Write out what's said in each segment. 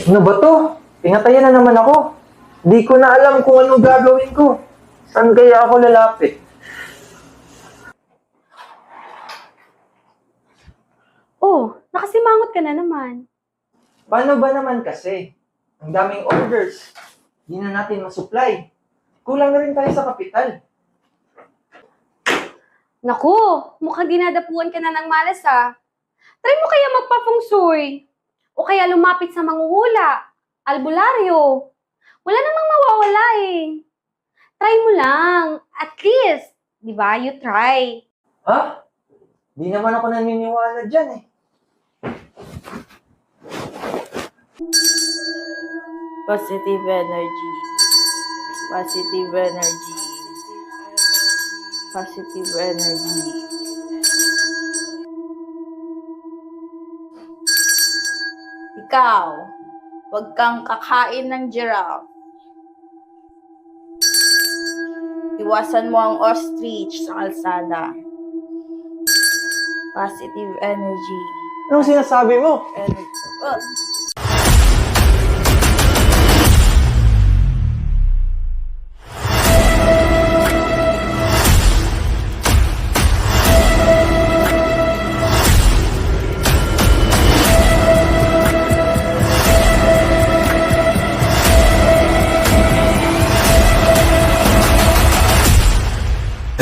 Ano ba to? Pinatayan na naman ako. Di ko na alam kung anong gagawin ko. Saan kaya ako lalapit? Oh, nakasimangot ka na naman. Paano ba naman kasi? Ang daming orders. Di na natin masupply. Kulang na rin tayo sa kapital. Naku, mukhang dinadapuan ka na ng malas ah. Try mo kaya magpa-feng shui. O kaya lumapit sa manghuhula, albularyo. Wala namang mawawala eh. Try mo lang. At least, di ba, you try. Ha? Di naman ako naniniwala dyan eh. Positive energy. Positive energy. Positive energy. Ikaw, huwag kang kakain ng giraffe. Iwasan mo ang ostrich sa kalsada. Positive energy. Anong sinasabi mo? Energy. Oh.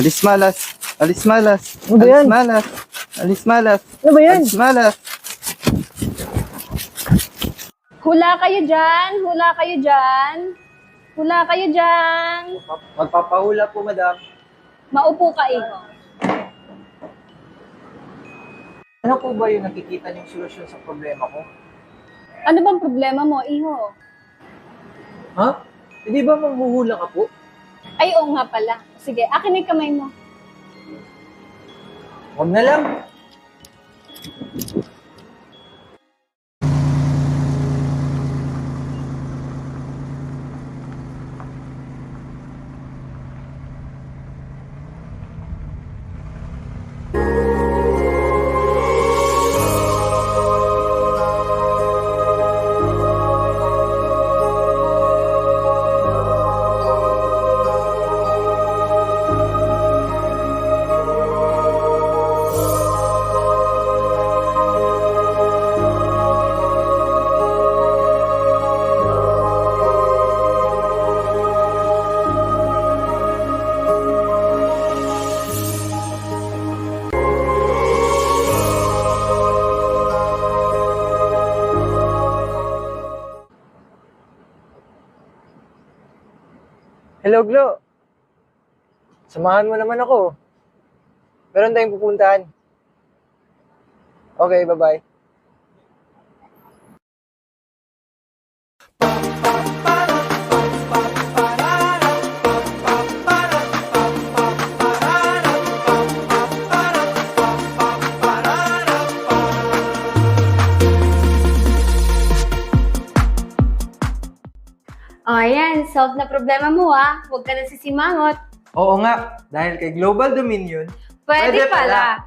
Alis malas. Alis malas. Ano ba yan? Alis malas. Alis malas. Ano ba yan? Alis malas. Hula kayo dyan, hula kayo dyan. Hula kayo dyan. Magpapahula po, madam. Maupo ka eh. Ano po ba yung nakikita niyong solusyon sa problema ko? Ano bang problema mo, iho? Ha? Hindi ba manghuhula ka po? Ay, oo nga pala. Sige, akin yung kamay mo. Huwag na lang. Hello, Glo. Samahan mo naman ako. Meron tayong pupuntahan. Okay, bye-bye. O, ayan. Solve na problema mo ah. Huwag ka na sisimangot. Oo nga, dahil kay Global Dominion, Pwede pala.